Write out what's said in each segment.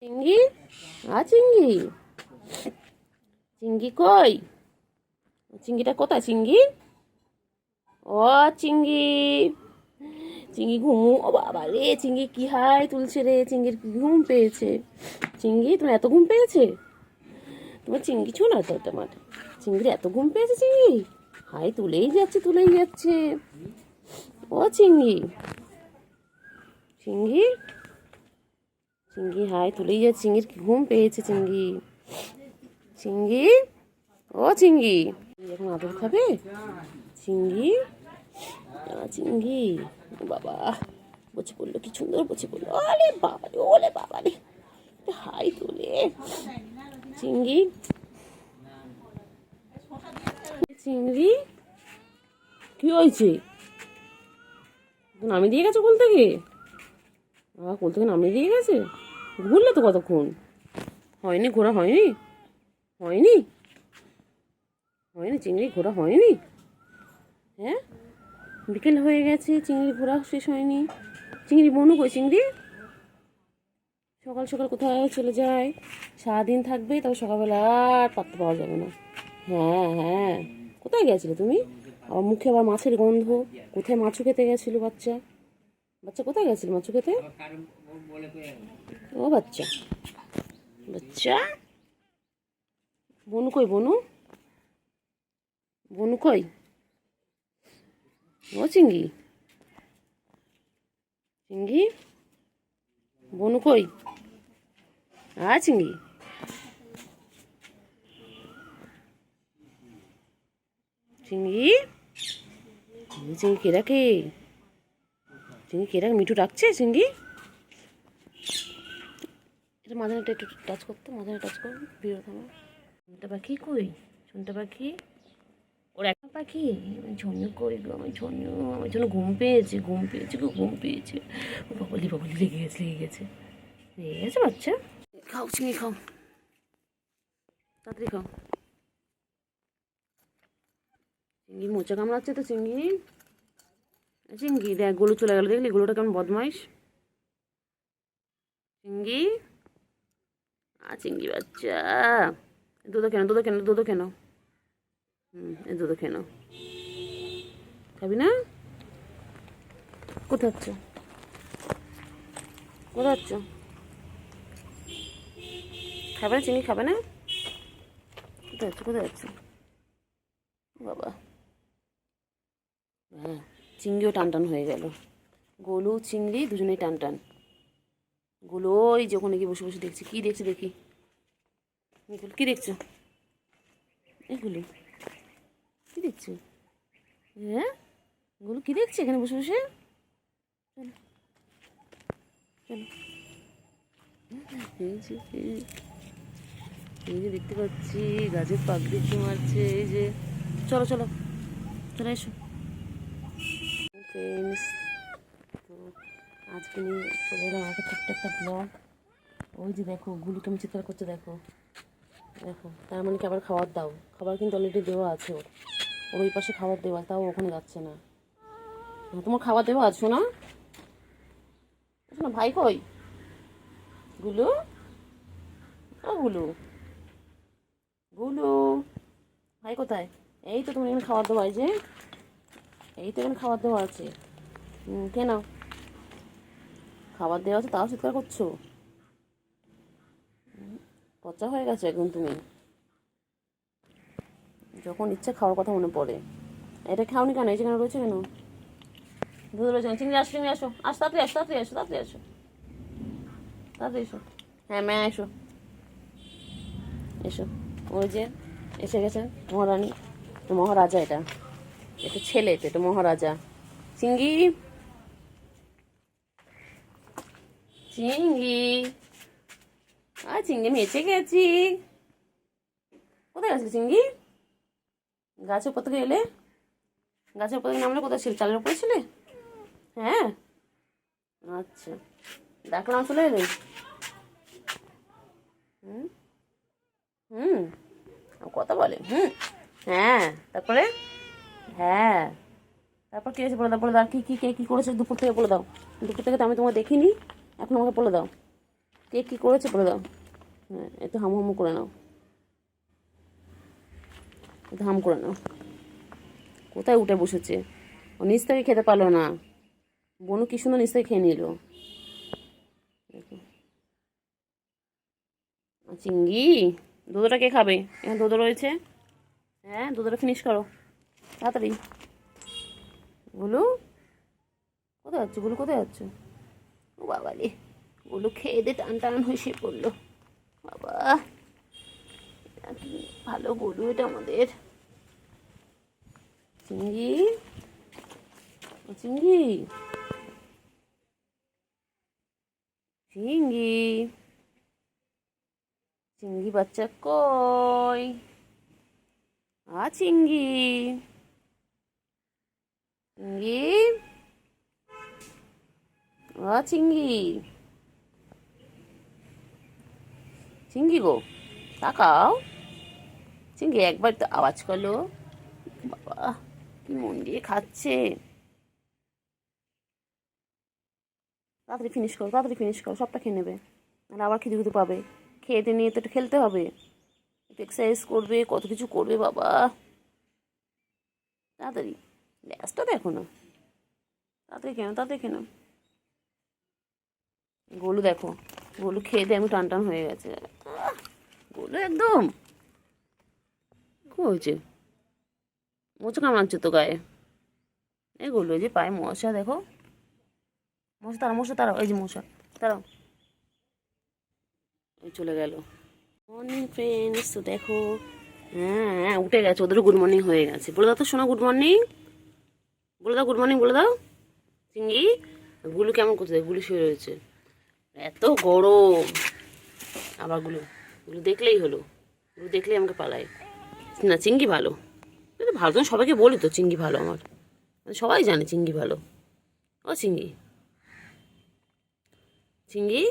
চিঙ্গি চিঙ্গি চিঙ্গি কই? চিঙ্গিটা কোথায়? চিঙ্গি, ও চিঙ্গি, চিঙ্গি ঘুমু। ও বাবা রে, চিঙ্গি কি হাই তুলছে রে, চিঙ্গির কি ঘুম পেয়েছে। চিঙ্গি তোমার এত ঘুম পেয়েছে? তোমার চিঙ্গি ছো না তো, তোমার চিঙ্গির এত ঘুম পেয়েছে। চিঙ্গি হাই তুলেই যাচ্ছে, তুলেই যাচ্ছে। ও চিঙ্গি, চিঙ্গি, চিঙ্গি হাই তুলেই যাচ্ছে। চিঙ্গির কি ঘুম পেয়েছে। চিঙ্গি, চিঙ্গি, ও চিঙ্গি, এখন আদর খাবে? চিঙ্গি, চিঙ্গি, বাবা বসে পড়লো, কি সুন্দর বসে পড়লো। আরে বাবা রে, ওলে বাবা রে, হাই তোলে। চিঙ্গি, চিংড়ি কি হয়েছে? নামিয়ে দিয়ে গেছে কোল থেকে? কোল থেকে নামিয়ে দিয়ে গেছে? ঘুরলে তো কতক্ষণ। হয়নি ঘোরা, হয়নি, হয়নি, হয়নি চিংড়ি ঘোরা হয়নি। হ্যাঁ, বিকেল হয়ে গেছে, চিংড়ি ঘোরা শেষ হয়নি। চিংড়ি বনু কই? চিংড়ি সকাল সকাল কোথায় চলে যায়? সারাদিন থাকবে, তবে সকালবেলা আর পাত্তা পাওয়া যাবে না। হ্যাঁ হ্যাঁ, কোথায় গেছিলে তুমি? আবার মুখে আবার মাছের গন্ধ। কোথায় মাছু খেতে গেছিল বাচ্চা? বাচ্চা কোথায় গেছিল মাছু খেতে? ও বাচ্চা, বাচ্চা বনু কই? বনু, বনু কই? ও চিঙ্গি, চিঙ্গি বনু কই? চিঙ্গি, চিঙ্গি, চিঙ্গি কে রাখে? চিঙ্গি কে রাখে? মিঠু ডাকছে চিঙ্গি। এটা মাঝখানটা একটু টাচ করতো, মাঝখানে টাচ কর, বিরত আমার। শুনতে পাখি কই? শুনতে পাখি, ওর একটা পাখি। আমি ঝন্য কই গো, আমি ঝন্য, আমার জন্য ঘুম পেয়েছে, ঘুম পেয়েছে গো, ঘুম পেয়েছে। বাবলি বাবলি লেগে গেছে, লেগে গেছে, লেগে গেছে বাচ্চা। খাও চিঙ্গি, খাও তাড়াতাড়ি খাও। চিঙ্গি মোচা কামড়াচ্ছে তো। চিঙ্গি, চিঙ্গি দেখ গোলু চলে গেল, দেখলি গোলুটা কেমন বদমাইশ। চিঙ্গি, চিঙ্গি বাচ্চা, দুধ কেন, দুধ কেন, দুধ কেন? এই দুধ কেন? খাবি না? কোথায় যাচ্ছ? কোথায় যাচ্ছ? খাবে না চিনি? খাবে না? কোথায় যাচ্ছ? কোথায় যাচ্ছ বাবা? হ্যাঁ, চিংড়িও টান টান হয়ে গেল। গোলু চিংড়ি দুজনেই টান টান। গোলু ওই যে ওখানে গিয়ে বসে বসে দেখছি। কি দেখছি দেখি? কি দেখছো? এগুলি কি দেখছো? হ্যাঁ, গোলু কি দেখছি এখানে বসে বসে? চলো চলো, এই যে দেখতে পাচ্ছি গাছের পাক দেখতে মারছে, এই যে। চলো চলো চলে এসো ফ্রেন্ডস। তো আজকে নিয়ে চলে এলাম একটা ছোট্ট একটা ব্লগ। ওই যে দেখো গুলু কেমন চিৎকার করছে, দেখো দেখো। তার মানে কি আবার খাবার দাও? খাবার কিন্তু অলরেডি দেওয়া আছে ওর, ওর ওই পাশে খাবার দেওয়া, তাও ওখানে যাচ্ছে না। তোমার খাবার দেওয়া আছো না? না ভাই কই? গুলু, ও গুলু, গুলু ভাই কোথায়? এই তো তোমার এখানে খাবার দেওয়া, এই যে এই তো এখানে খাবার দেওয়া আছে। কেন খাবার দেওয়া আছে তাও চিৎকার করছো? পচা হয়ে গেছে একদম তুমি। যখন ইচ্ছা খাওয়ার কথা মনে পড়ে। এটা খাওনি কেন? এই যেখানে রয়েছে কেন? দুধ রয়েছে, চিংড়ি আসো, চিংড়ি আসো, আসো তাড়াতাড়ি আসো, তাড়াতাড়ি আসো, তাড়াতাড়ি আসো, তাড়াতাড়ি এসো। হ্যাঁ ম্যা এসো, এসো। ওই যে এসে গেছে মহারানী, মহারাজা। এটা এটা ছেলে, তো এটা মহারাজা। চিঙ্গি, চিঙ্গি, চিঙ্গি আমি এসে গেছি। কোথায় গেছিলে চিঙ্গি? গাছের উপর থেকে এলে? গাছের উপর থেকে নামলে কোথায় ছিল? চালের উপরে ছিলে? হ্যাঁ, আচ্ছা, ডাকলাম চলে এলে? হুম হুম, কথা বলে। হ্যাঁ, তারপরে? হ্যাঁ, তারপর কী হয়েছে বলে দাও, বলে দাও। কী কী কে কী করেছে দুপুর থেকে বলে দাও। দুপুর থেকে তো আমি তোমাকে দেখিনি, এখন আমাকে বলে দাও। কে কী করেছে বলে দাও। হ্যাঁ, একটু হামু হামু করে নাও, একটু হাম করে নাও। কোথায় উঠে বসেছে, ও নিচ থেকে খেতে পারলো না। বনু কি সুন্দর নিচ থেকে খেয়ে নিল। দেখো চিঙ্গি, দুধটা কে খাবে? এখানে দুধ রয়েছে। হ্যাঁ, দুধটা ফিনিশ করো তাড়াতাড়ি। গুলু কোথায় যাচ্ছে? গুলু কোথায় যাচ্ছে? ও বাবা রে, গুলু খেয়ে দে টান টান হয়ে শুয়ে পড়লো। বাবা, এটা কি ভালো গরু এটা আমাদের। চিঙ্গি, ও চিঙ্গি, চিঙ্গি, চিঙ্গি বাচ্চা কই? চিঙ্গি, চিঙ্গি, চিঙ্গি, চিঙ্গি গো, তাকাও। চিঙ্গি একবার তো আওয়াজ করলো। বাবা, কি মন দিয়ে খাচ্ছে। তাড়াতাড়ি ফিনিশ করো, তাড়াতাড়ি ফিনিশ করো, সবটা খেয়ে নেবে, নাহলে আবার খিদে খিদে পাবে। খেয়ে নিয়ে তো একটু খেলতে হবে, একটু এক্সারসাইজ করবে, কত কিছু করবে বাবা। তাড়াতাড়ি, ব্যস্ত দেখো না, তাড়াতাড়ি কেন, তাড়াতাড়ি কেন। গোলু দেখো, গোলু খেয়ে দিয়ে আমি টান টান হয়ে গেছে। গোলু একদম কি হয়েছে? মোচা কামড়াচ্ছে তো গায়ে। এই গোলু, এই যে পায়ে মশা দেখো, মশা তারা, মশা তারাও, এই যে মশা তারাও। ওই চলে গেল। মর্নিং ফ্রেন্ডস, তো দেখো, হ্যাঁ হ্যাঁ উঠে গেছে, ওদেরও গুড মর্নিং হয়ে গেছে। বলে দাও তো শোনা গুড মর্নিং, বলে দাও গুড মর্নিং বলে দাও। চিঙ্গি, গুলু কেমন করতে দেয়? গুলু শুয়ে রয়েছে, এত গরম। আবার গুলু, গুলু দেখলেই হলো, গুলু দেখলেই আমাকে পালায়। না চিঙ্গি ভালো, ভালো তো সবাইকে বলি তো চিঙ্গি ভালো আমার, সবাই জানে চিঙ্গি ভালো। ও চিঙ্গি, চিঙ্গি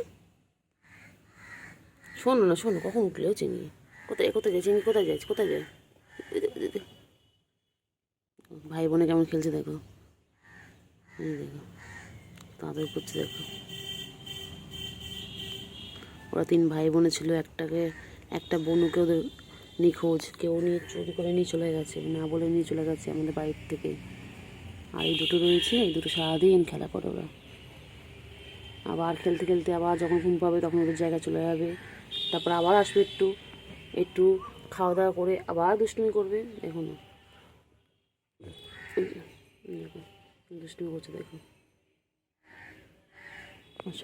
শোনো না, শোনো, কখন উঠলে ও চিঙ্গি? কোথায় কোথায় যায় চিঙ্গি? কোথায় যাচ্ছে? কোথায় যায়? ভাই বোনে কেমন খেলছে দেখো, দেখো তাদের করছে দেখো। ওরা 3 ভাই বোনে ছিল, একটা বোনকে ওদের নিখোঁজ, কেউ নিয়ে চুরি করে নিয়ে চলে গেছে, না বলে নিয়ে চলে গেছে আমাদের বাড়ির থেকে। আর এই দুটো রয়েছে, এই দুটো সারাদিন খেলা করে ওরা। আবার খেলতে খেলতে আবার যখন ঘুম পাবে তখন ওদের জায়গায় চলে যাবে, তারপর আবার আসবে, একটু একটু খাওয়া দাওয়া করে আবার দুষ্টুমি করবে। দেখো না, দেখো দুষ্টুমি করছে দেখো।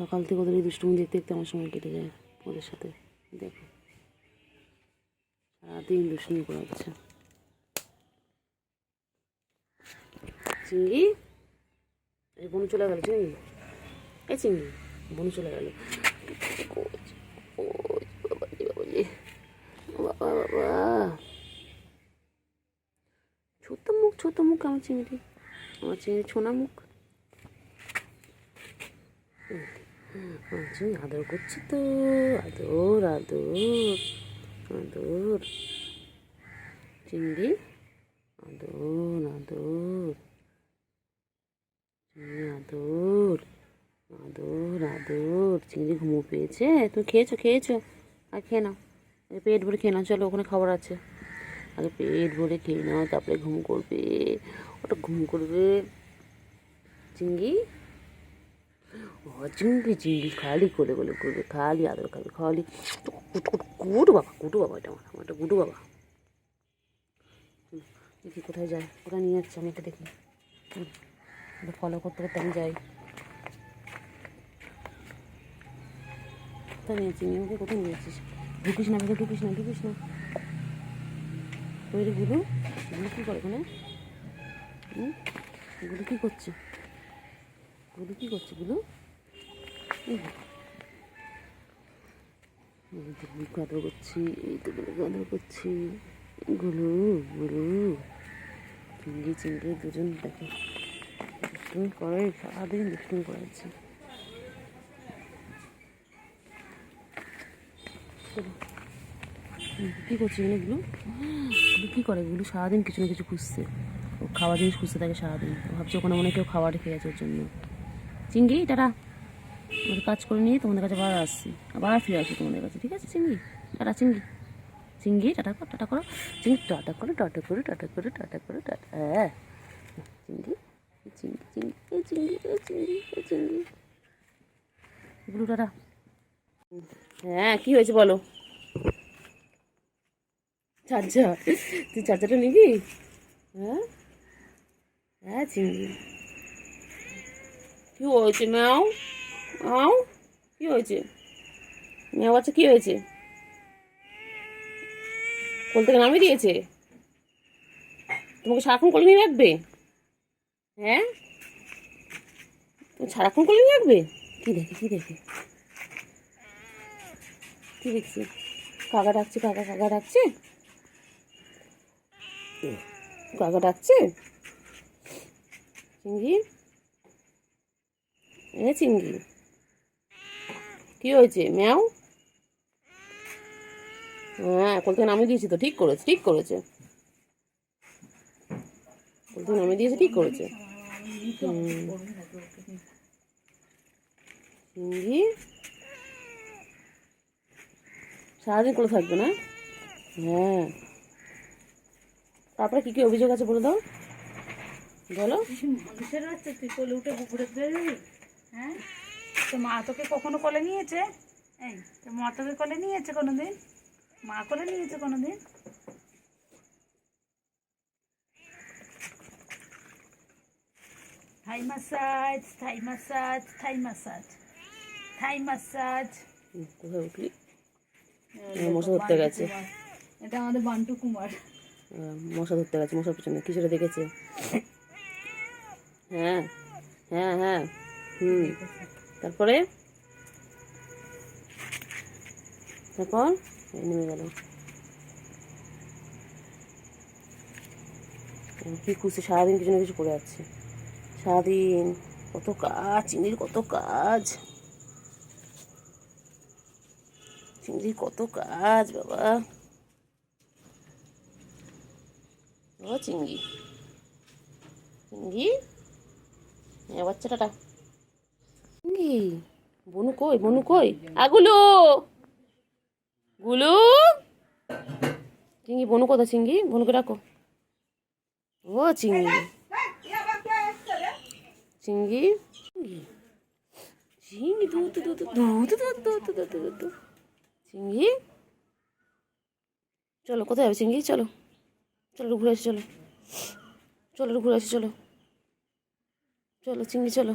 সকাল থেকে ওদের এই দুষ্টুমি দেখতে দেখতে আমার সময় কেটে যায় ওদের সাথে। দেখো সারাদিন দুষ্টুমি করে যাচ্ছে। চিঙ্গি, এই বোন চলে গেল। চিঙ্গি, এই চিঙ্গি, বোন চলে গেল। বাবা বাবা, ছোট্ট মুখ, ছোট্ট মুখ আমার চিংড়ি, আমার চিংড়ি ছোনা মুখ। চিংড়ি আদর করছি তো, আদর আদর আদর। চিংড়ি আদর আদর, চিংড়ি আদর আদর আদর। চিংড়ি ঘুমো পেয়েছে? তুমি খেয়েছো? খেয়েছো? আর খেয়ে নাও, পেট ভরে খেয়ে নাও। চলো, ওখানে খাবার আছে, আগে পেট ভরে খেয়ে নাও, তারপরে ঘুম করবে। ওটা ঘুম করবে। চিংড়ি, ও চিংড়ি, চিংড়ি খালি কোলে কোলে করবে, খালি আদর খাবে, খালি গুডু বাবা, গুডু বাবা, এটা আমার একটা গুডু বাবা। দেখি কোথায় যায়, কোথায় নিয়ে যাচ্ছে আমি এটা দেখি, ফলো করতে করতে আমি যাই। কোথায় নিয়েছি ওকে? কোথায় নিয়েছিস? ঢুকিস না, আমাকে ঢুকিস না, ঢুকিস না। ওই রে গুলু, গুলু কী করে ওখানে? গুলু কী করছে? গুলু কী করছে? গুলু গুলুকে আদর করছি, এই তো গুলুকে আদর করছি। গুলু গুলু, চিংড়ি চিংড়ি দুজন দেখে দুষ্টুমি করে, সারাদিন দুষ্টুমি করেছে। কী করছে এগুলো? গুলু, গুলু কী করে? গুলু সারাদিন কিছু না কিছু খুঁজছে, ও খাওয়ার জিনিস খুঁজতে থাকে সারাদিন। ভাবছে ওখানে মনে কেউ খাবার রেখে গেছে ওর জন্য। চিংড়ি টাটা। আমি কাজ করে নিয়ে তোমাদের কাছে আবার আসছি, আবার ফিরে আসি তোমাদের কাছে, ঠিক আছে চিংড়ি? টাটা চিংড়ি, চিংড়ি টাটা করো, টাটা করো চিংড়ি, টাটা করো, টাটা করো, টাটা করো, টাটা করো, টাটা। হ্যাঁ চিংড়ি, চিংড়ি, চিংড়ি, এই চিংড়ি, এই চিংড়ি, এই চিংড়ি, গুলু টাটা। হ্যাঁ কি হয়েছে বলো? চার্জার, তুই চার্জারটা নিবি? হ্যাঁ হ্যাঁ চিংড়ি, কি হয়েছে ম্যাও? আও কি হয়েছে? ম্যাও বাচ্চা কি হয়েছে? কোল থেকে নামিয়ে দিয়েছে? তোমাকে সারাক্ষণ কোলে নিয়ে রাখবে? হ্যাঁ তুমি সারাক্ষণ কোলে নিয়ে রাখবে? কি দেখে, কি দেখে, কি দেখছি? কাকা ডাকছে, কাকা, কাকা ডাকছে, কাকা ডাকছে। চিংড়ি, এ চিংড়ি, কি হয়েছে ম্যাও? হ্যাঁ কোল থেকে নামিয়ে দিয়েছি তো, ঠিক করেছে, ঠিক করেছে, কোল থেকে নামিয়ে দিয়েছে, ঠিক করেছে। চিংড়ি সারাদিন কোলে থাকবে না? হ্যাঁ তারপরে কি কি অভিযোগ আছে বলে দাও, বলো। মানুষের হচ্ছে তুই কোলে উঠে ঘুরে বেরোবি? হ্যাঁ, তো মা তোকে কখনো কোলে নিয়েছে? এই তো মা তোকে কোলে নিয়েছে কোনোদিন? মা কোলে নিয়েছে কোনোদিন? থাই মাসাজ, থাই মাসাজ, থাই মাসাজ, থাই মাসাজ। কোথায় উঠলি? মশা ধরতে গেছে, এটা আমাদের বান্টু কুমার। মশা ধরতে গেছে, মশার পিছনে কিছুটা দেখেছে। হ্যাঁ হ্যাঁ হ্যাঁ, তারপরে, তারপর নেমে গেল। কি করছে সারাদিন, কিছু না কিছু করে যাচ্ছে সারাদিন। কত কাজ চিংড়ির, কত কাজ চিংড়ির, কত কাজ বাবা। ও চিংড়ি, চিংড়ি বাচ্চাটা, চিংড়ি, বনু কই, বনু কই? আগুলো, গুলু, চিংড়ি, বনু কোথা? চিংড়ি, বনুকে ডাকো। ও চিংড়ি, চিংড়ি, চিংড়ি, দু দু দু দু দু দু দু দু দু দু দু। চিংড়ি চলো, কোথায় যাবে চিংড়ি? চলো চলো ঘুরে আসি, চলো চলো ঘুরে আসি, চলো চলো চিংড়ি চলো।